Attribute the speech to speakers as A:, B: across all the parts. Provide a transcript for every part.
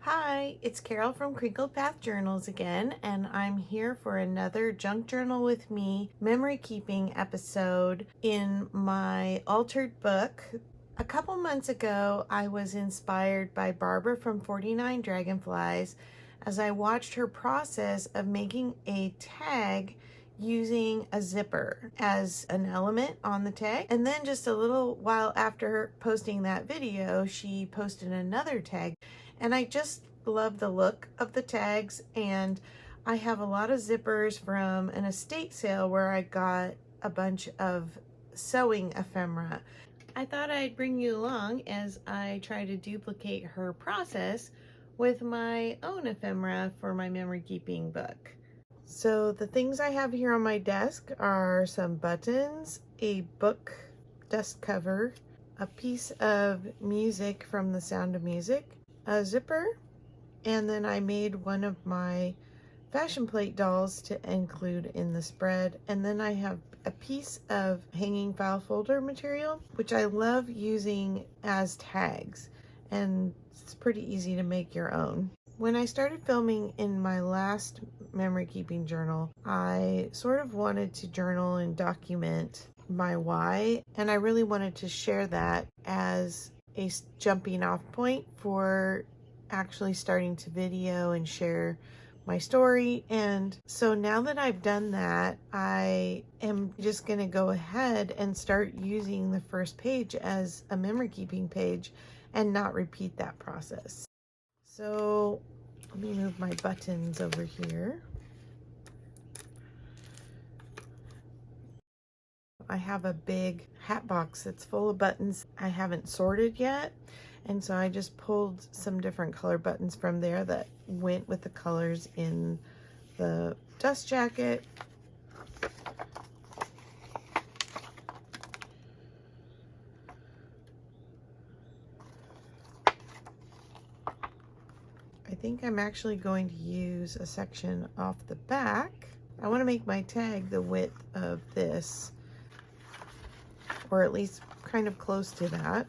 A: Hi, it's Carol from Crinkled Path Journals again, and I'm here for another Junk Journal with Me memory keeping episode in my altered book. A couple months ago, I was inspired by Barbara from 49 Dragonflies as I watched her process of making a tag using a zipper as an element on the tag. And then just a little while after posting that video, she posted another tag. And I just love the look of the tags, and I have a lot of zippers from an estate sale where I got a bunch of sewing ephemera. I thought I'd bring you along as I try to duplicate her process with my own ephemera for my memory keeping book. So the things I have here on my desk are some buttons, a book dust cover, a piece of music from The Sound of Music, a zipper, and then I made one of my fashion plate dolls to include in the spread. And then I have a piece of hanging file folder material, which I love using as tags, and it's pretty easy to make your own. When I started filming in my last memory keeping journal, I sort of wanted to journal and document my why, and I really wanted to share that as a jumping off point for actually starting to video and share my story. And so now that I've done that, I am just going to go ahead and start using the first page as a memory keeping page and not repeat that process. So let me move my buttons over here. I have a big hat box that's full of buttons I haven't sorted yet, and so I just pulled some different color buttons from there that went with the colors in the dust jacket. I think I'm actually going to use a section off the back. I want to make my tag the width of this, or at least kind of close to that.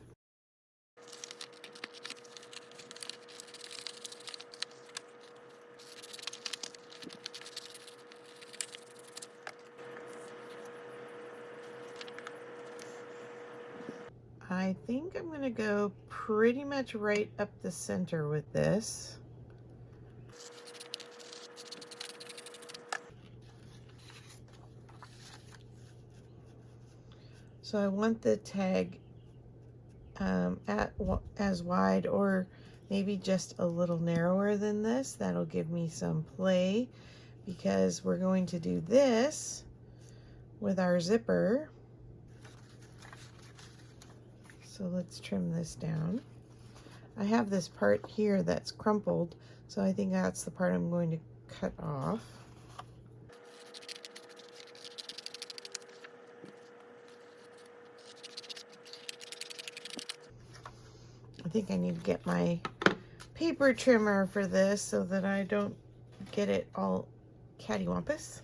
A: I think I'm going to go pretty much right up the center with this. So I want the tag as wide, or maybe just a little narrower than this. That'll give me some play, because we're going to do this with our zipper. So let's trim this down. I have this part here that's crumpled, so I think that's the part I'm going to cut off. I think I need to get my paper trimmer for this so that I don't get it all cattywampus.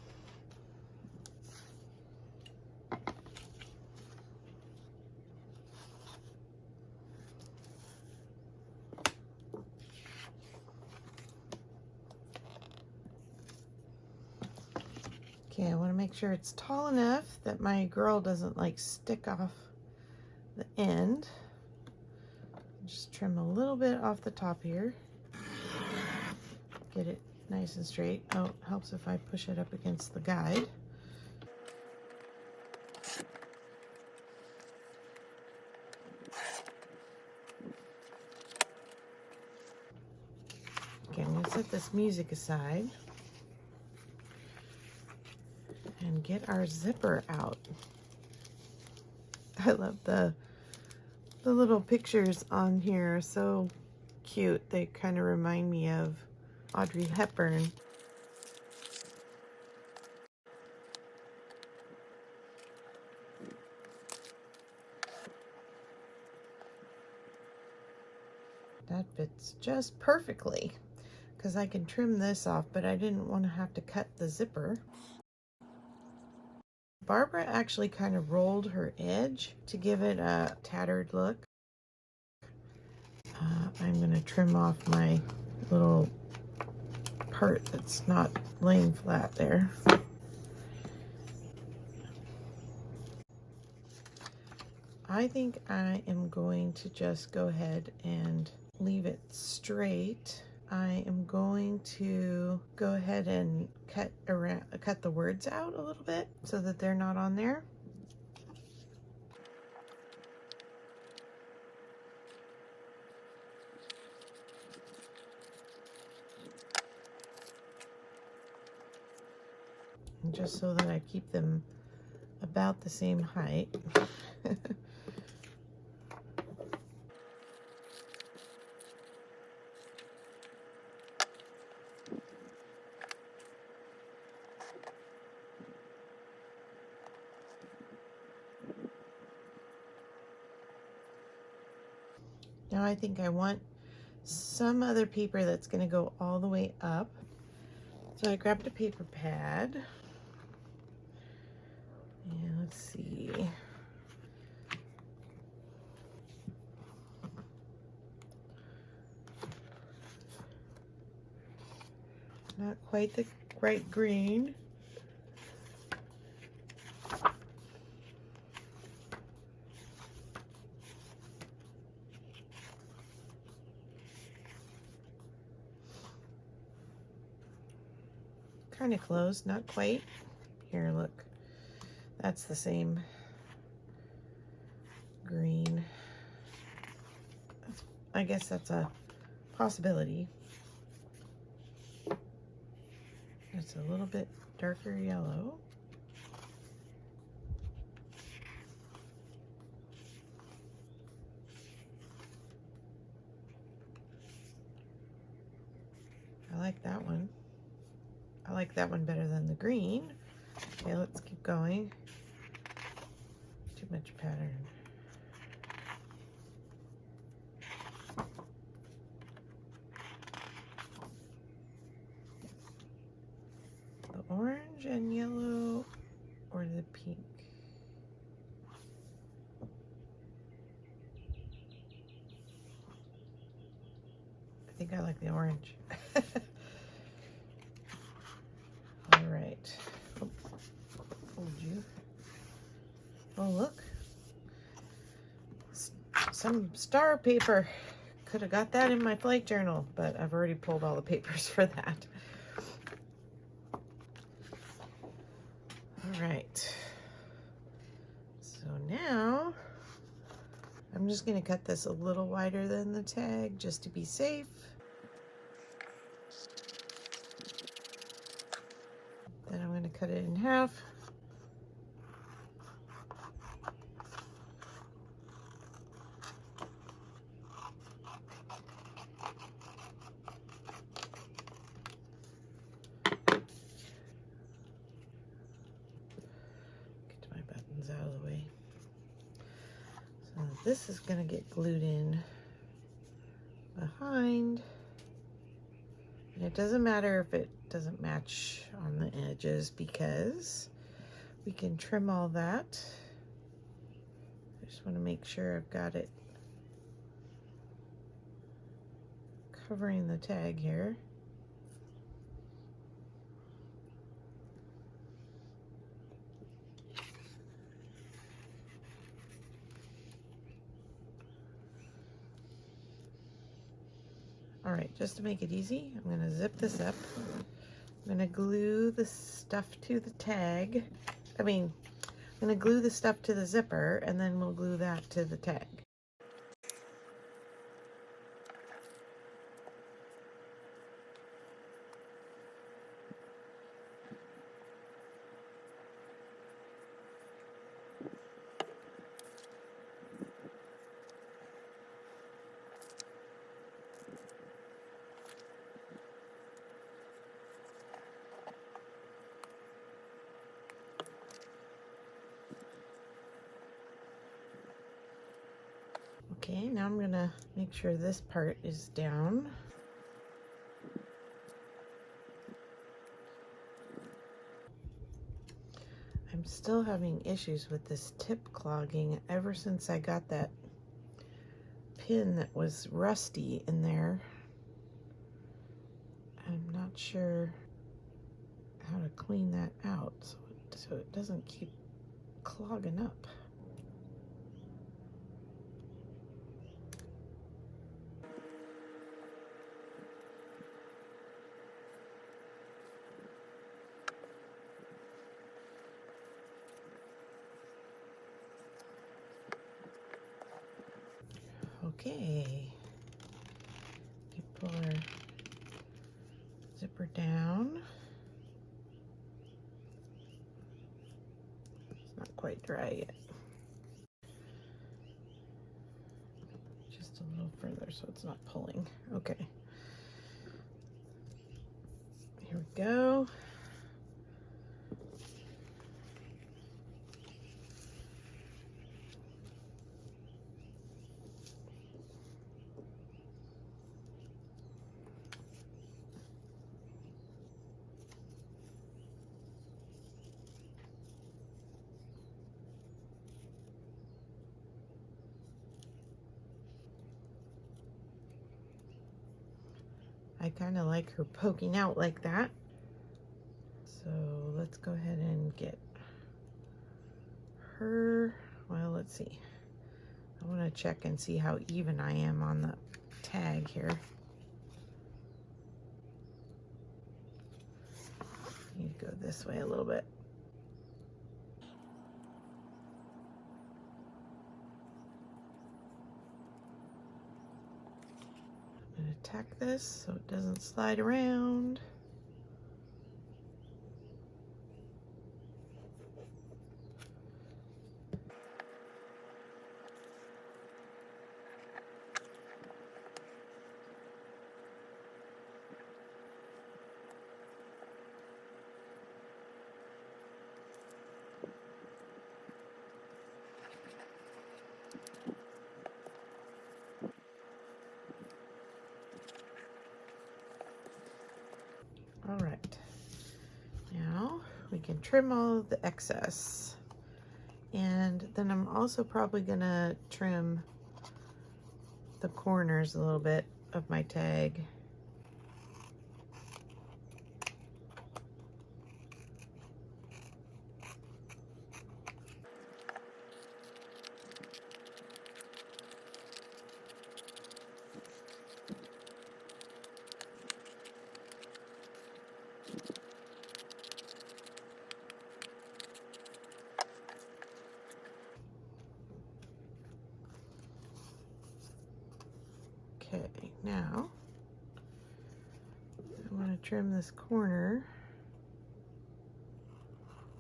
A: Okay, I want to make sure it's tall enough that my girl doesn't like stick off the end. Just trim a little bit off the top here. Get it nice and straight. Oh, it helps if I push it up against the guide. Okay, I'm going to set this music aside and get our zipper out. I love the little pictures on here are so cute. They kind of remind me of Audrey Hepburn. That fits just perfectly, because I can trim this off, but I didn't want to have to cut the zipper. Barbara actually kind of rolled her edge to give it a tattered look. I'm going to trim off my little part that's not laying flat there. I think I am going to just go ahead and leave it straight. I am going to go ahead and cut the words out a little bit so that they're not on there. And just so that I keep them about the same height. Now I think I want some other paper that's going to go all the way up. So I grabbed a paper pad. And let's see. Not quite the right green. Kind of close, not quite. Here, look. That's the same green. I guess that's a possibility. It's a little bit darker yellow. I like that one. I like that one better than the green. Okay, let's keep going. Too much pattern. The orange and yellow or the pink? I think I like the orange. All right. Oh, hold you. Oh, look. Some star paper. Could have got that in my flight journal, but I've already pulled all the papers for that. All right. So now I'm just going to cut this a little wider than the tag just to be safe. Then I'm going to cut it in half. Get my buttons out of the way. So this is going to get glued in behind. And it doesn't matter if it doesn't match on the edges because we can trim all that. I just want to make sure I've got it covering the tag here. All right, just to make it easy, I'm going to zip this up. I'm going to glue the stuff to the tag. I'm going to glue the stuff to the zipper, and then we'll glue that to the tag. Okay, now I'm gonna make sure this part is down. I'm still having issues with this tip clogging ever since I got that pin that was rusty in there. I'm not sure how to clean that out so it doesn't keep clogging up. Okay, you pull our zipper down. It's not quite dry yet. Just a little further so it's not pulling. Okay. Here we go. I kind of like her poking out like that. So let's go ahead and get her. Well, let's see. I want to check and see how even I am on the tag here. Need to go this way a little bit. I'm going to tack this so it doesn't slide around. All right, now we can trim all of the excess. And then I'm also probably gonna trim the corners a little bit of my tag. Okay, now I want to trim this corner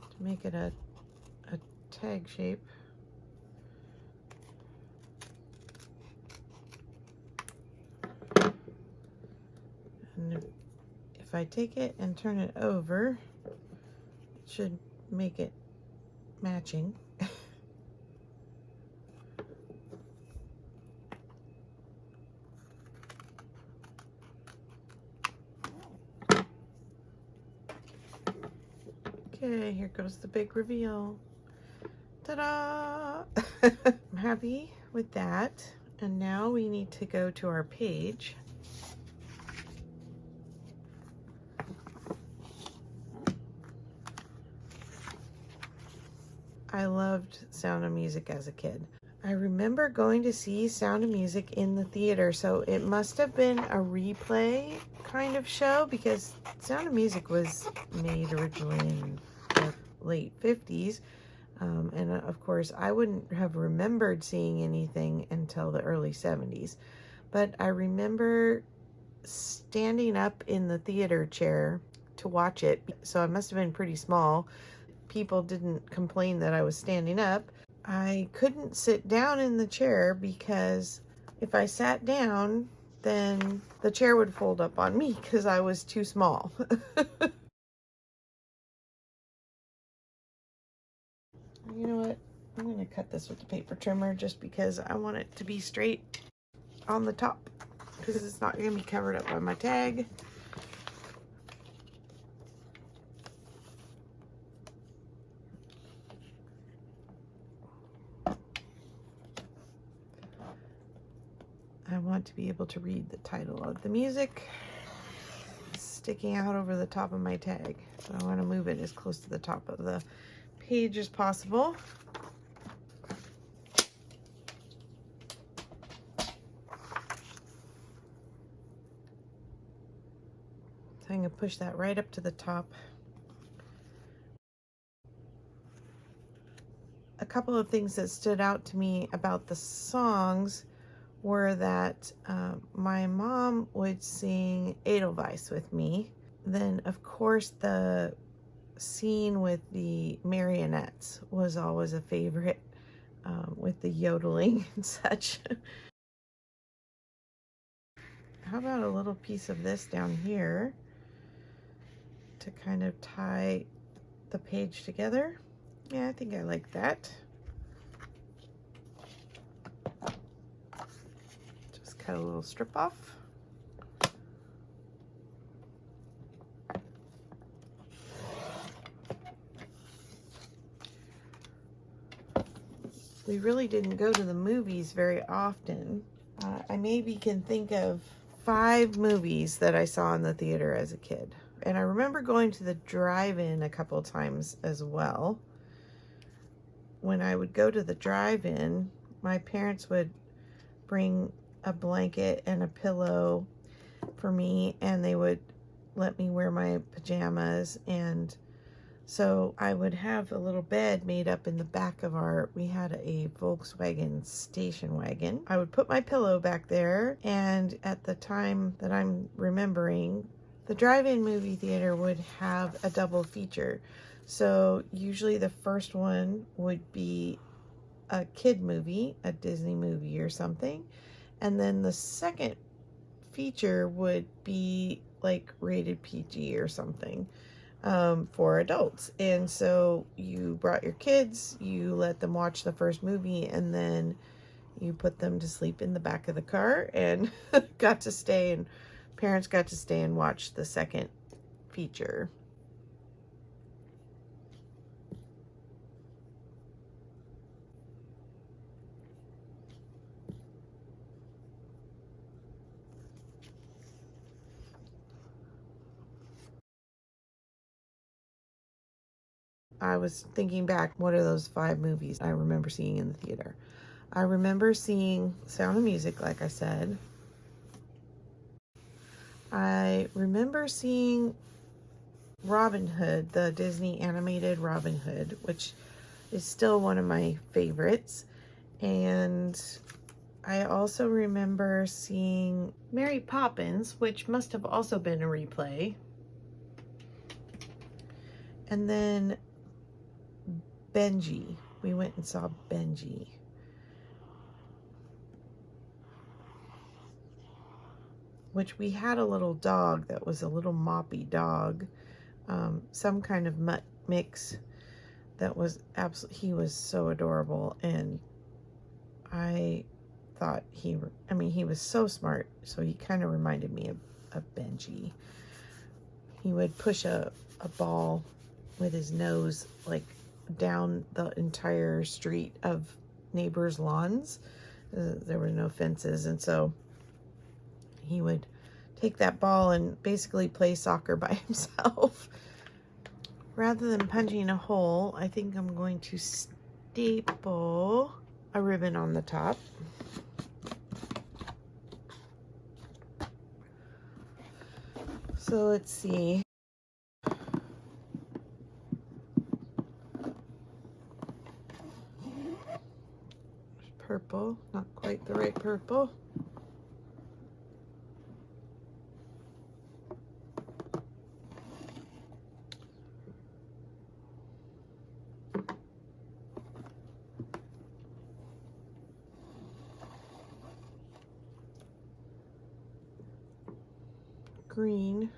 A: to make it a tag shape. And if I take it and turn it over, it should make it matching. Okay, here goes the big reveal. Ta-da! I'm happy with that. And now we need to go to our page. I loved Sound of Music as a kid. I remember going to see Sound of Music in the theater, so it must have been a replay kind of show because Sound of Music was made originally in the late 50s. And of course, I wouldn't have remembered seeing anything until the early 70s. But I remember standing up in the theater chair to watch it, so I must have been pretty small. People didn't complain that I was standing up. I couldn't sit down in the chair because if I sat down, then the chair would fold up on me because I was too small. You know what? I'm going to cut this with the paper trimmer just because I want it to be straight on the top because it's not going to be covered up by my tag. I want to be able to read the title of the music. sticking out over the top of my tag. So I want to move it as close to the top of the page as possible. So I'm going to push that right up to the top. A couple of things that stood out to me about the songs were that my mom would sing Edelweiss with me. Then, of course, the scene with the marionettes was always a favorite, with the yodeling and such. How about a little piece of this down here to kind of tie the page together? Yeah, I think I like that. Just cut a little strip off. We really didn't go to the movies very often. I maybe can think of 5 movies that I saw in the theater as a kid. And I remember going to the drive-in a couple of times as well. When I would go to the drive-in, my parents would bring a blanket and a pillow for me, and they would let me wear my pajamas, and so I would have a little bed made up in the back of we had a Volkswagen station wagon. I would put my pillow back there, and at the time that I'm remembering, the drive-in movie theater would have a double feature. So usually the first one would be a kid movie, a Disney movie or something, and then the second feature would be like rated PG or something. For adults. And so you brought your kids, you let them watch the first movie, and then you put them to sleep in the back of the car and got to stay, and parents got to stay and watch the second feature. I was thinking back, what are those 5 movies I remember seeing in the theater? I remember seeing Sound of Music, like I said. I remember seeing Robin Hood, the Disney animated Robin Hood, which is still one of my favorites. And I also remember seeing Mary Poppins, which must have also been a replay. And then Benji. We went and saw Benji. Which we had a little dog that was a little moppy dog. Some kind of mutt mix that was he was so adorable. And I thought he was so smart. So he kind of reminded me of Benji. He would push a ball with his nose like down the entire street of neighbors' lawns. There were no fences, and so he would take that ball and basically play soccer by himself. Rather than punching a hole, I think I'm going to staple a ribbon on the top. So let's see. Purple, not quite the right purple. Green.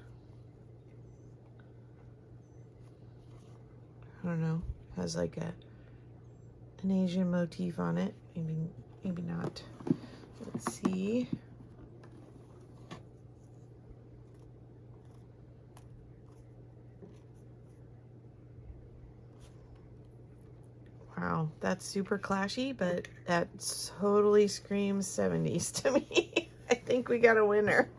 A: I don't know, has like an Asian motif on it. Maybe not. Let's see. Wow, that's super clashy, but that totally screams 70s to me. I think we got a winner.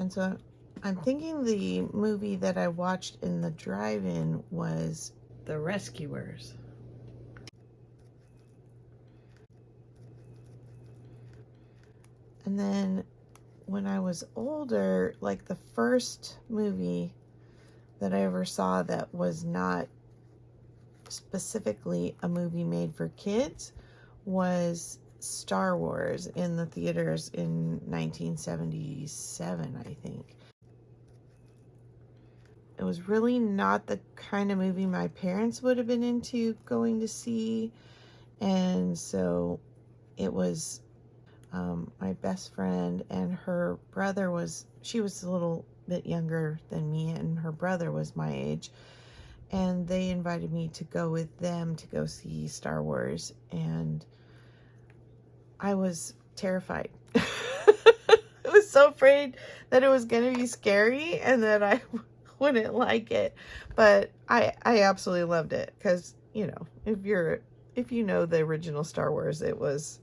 A: And so I'm thinking the movie that I watched in the drive-in was The Rescuers. And then when I was older, like the first movie that I ever saw that was not specifically a movie made for kids was Star Wars in the theaters in 1977, I think. It was really not the kind of movie my parents would have been into going to see. And so it was my best friend, and her brother she was a little bit younger than me, and her brother was my age. And they invited me to go with them to go see Star Wars. And I was terrified. I was so afraid that it was going to be scary and that I wouldn't like it. But I absolutely loved it because, you know, if you know the original Star Wars, it was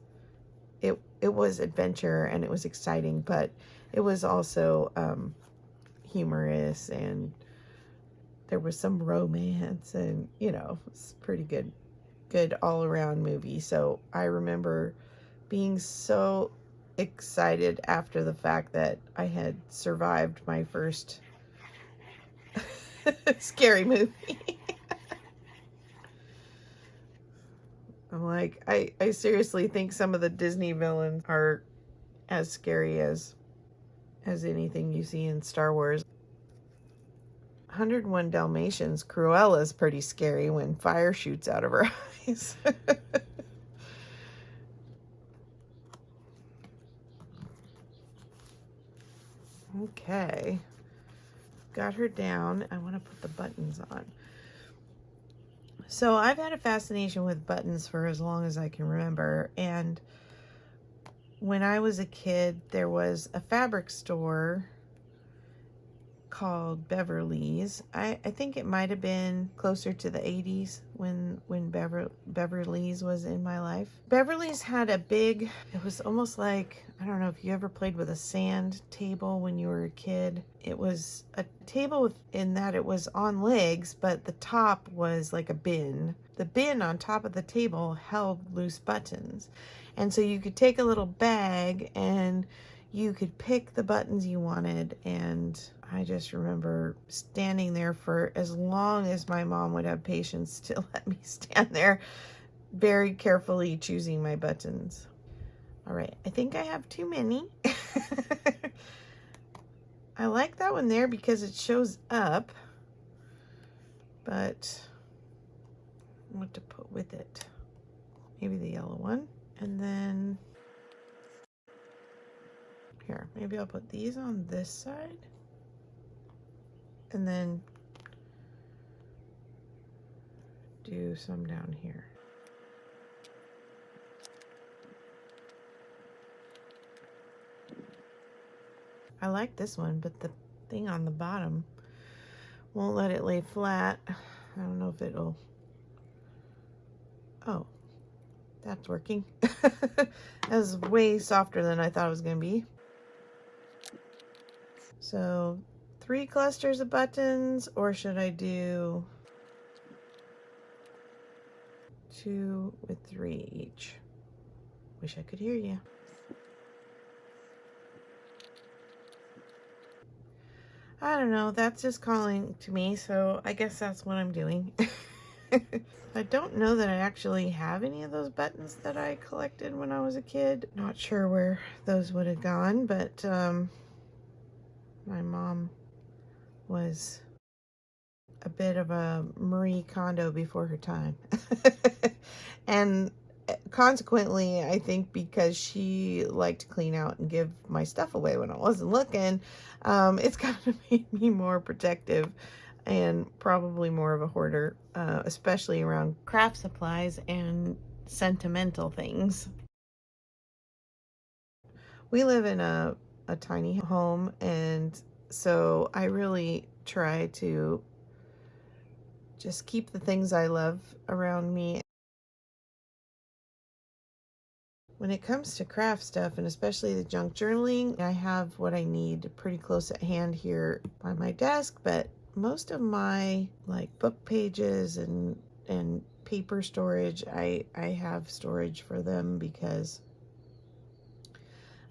A: adventure and it was exciting, but it was also humorous, and there was some romance, and, you know, it's pretty good all around movie. So I remember being so excited after the fact that I had survived my first scary movie. I'm like, I seriously think some of the Disney villains are as scary as anything you see in Star Wars. 101 Dalmatians, Cruella's pretty scary when fire shoots out of her eyes. Okay. Got her down. I want to put the buttons on. So I've had a fascination with buttons for as long as I can remember. And when I was a kid, there was a fabric store called Beverly's. I think it might have been closer to the 80s when Beverly's was in my life. Beverly's had it was almost like, I don't know if you ever played with a sand table when you were a kid. It was a table in that it was on legs, but the top was like a bin. The bin on top of the table held loose buttons. And so you could take a little bag and you could pick the buttons you wanted. And I just remember standing there for as long as my mom would have patience to let me stand there, very carefully choosing my buttons. All right, I think I have too many. I like that one there because it shows up, but what to put with it? Maybe the yellow one. And then here, maybe I'll put these on this side. And then do some down here. I like this one, but the thing on the bottom won't let it lay flat. I don't know if it'll... Oh, that's working. That was way softer than I thought it was going to be. So 3 clusters of buttons, or should I do 2 with 3 each? Wish I could hear you. I don't know, that's just calling to me, so I guess that's what I'm doing. I don't know that I actually have any of those buttons that I collected when I was a kid. Not sure where those would have gone, but my mom was a bit of a Marie Kondo before her time. And consequently, I think because she liked to clean out and give my stuff away when I wasn't looking, it's kind of made me more protective and probably more of a hoarder, especially around craft supplies and sentimental things. We live in a tiny home, and so I really try to just keep the things I love around me. When it comes to craft stuff, and especially the junk journaling, I have what I need pretty close at hand here by my desk, but most of my like book pages and paper storage, I have storage for them because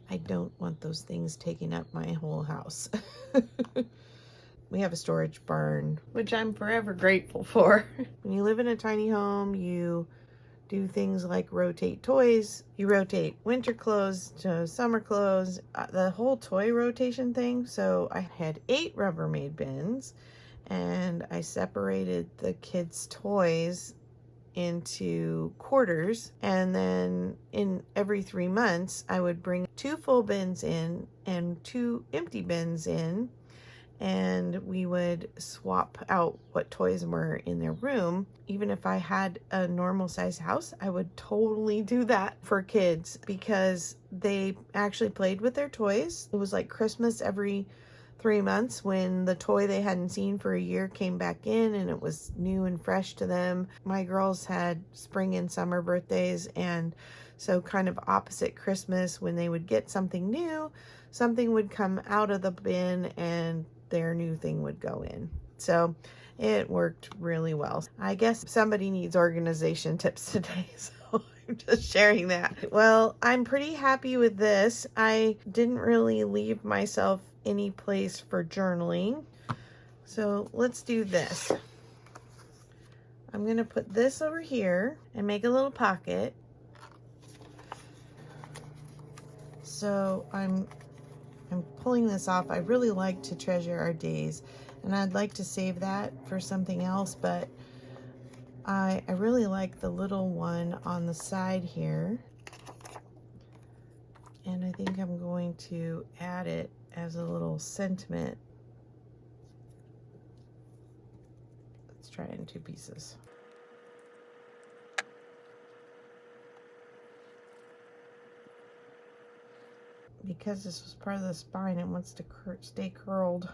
A: I don't want those things taking up my whole house. We have a storage barn, which I'm forever grateful for. When you live in a tiny home, you do things like rotate toys. You rotate winter clothes to summer clothes, the whole toy rotation thing. So I had 8 Rubbermaid bins, and I separated the kids' toys into quarters, and then in every 3 months I would bring 2 full bins in and 2 empty bins in, and we would swap out what toys were in their room. Even if I had a normal size house, I would totally do that for kids because they actually played with their toys. It was like Christmas every 3 months when the toy they hadn't seen for a year came back in and it was new and fresh to them. My girls had spring and summer birthdays, and so kind of opposite Christmas, when they would get something new, something would come out of the bin and their new thing would go in. So it worked really well. I guess somebody needs organization tips today, so I'm just sharing that. Well, I'm pretty happy with this. I didn't really leave myself any place for journaling. So let's do this. I'm going to put this over here and make a little pocket. So I'm pulling this off. I really like to treasure our days, and I'd like to save that for something else, but I really like the little one on the side here, and I think I'm going to add it as a little sentiment. Let's try it in 2 pieces. Because this was part of the spine, it wants to stay curled.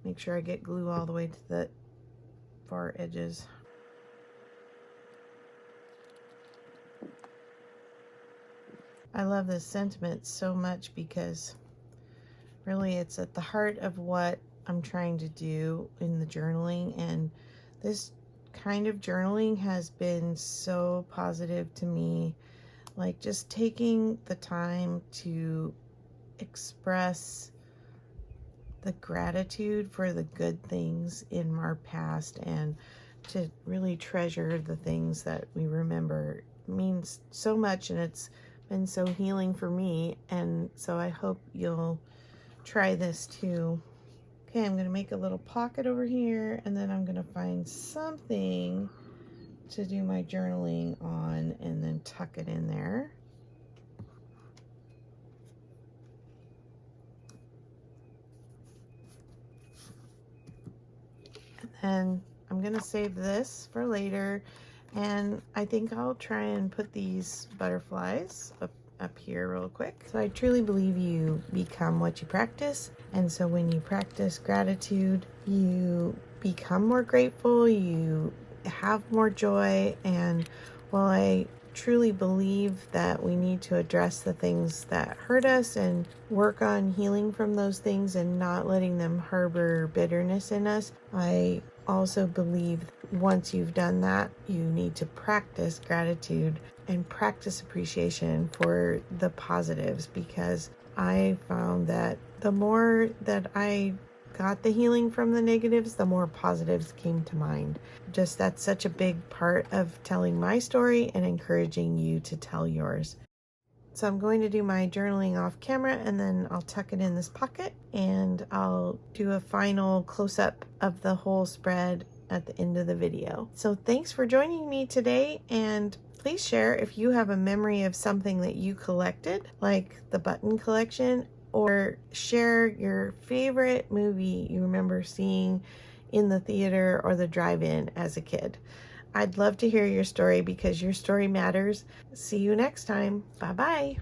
A: Make sure I get glue all the way to the far edges. I love this sentiment so much because really it's at the heart of what I'm trying to do in the journaling, and this kind of journaling has been so positive to me. Like just taking the time to express the gratitude for the good things in our past and to really treasure the things that we remember means so much, and it's been so healing for me, and so I hope you'll try this too. Okay, I'm going to make a little pocket over here, and then I'm going to find something to do my journaling on and then tuck it in there. And I'm going to save this for later, and I think I'll try and put these butterflies up here real quick. So I truly believe you become what you practice, and so when you practice gratitude, you become more grateful, you have more joy. And while I truly believe that we need to address the things that hurt us and work on healing from those things and not letting them harbor bitterness in us, I also believe once you've done that, you need to practice gratitude and practice appreciation for the positives, because I found that the more that I got the healing from the negatives, the more positives came to mind. Just that's such a big part of telling my story and encouraging you to tell yours. So I'm going to do my journaling off camera, and then I'll tuck it in this pocket, and I'll do a final close-up of the whole spread at the end of the video. So thanks for joining me today, and please share if you have a memory of something that you collected, like the button collection, or share your favorite movie you remember seeing in the theater or the drive-in as a kid. I'd love to hear your story because your story matters. See you next time. Bye-bye.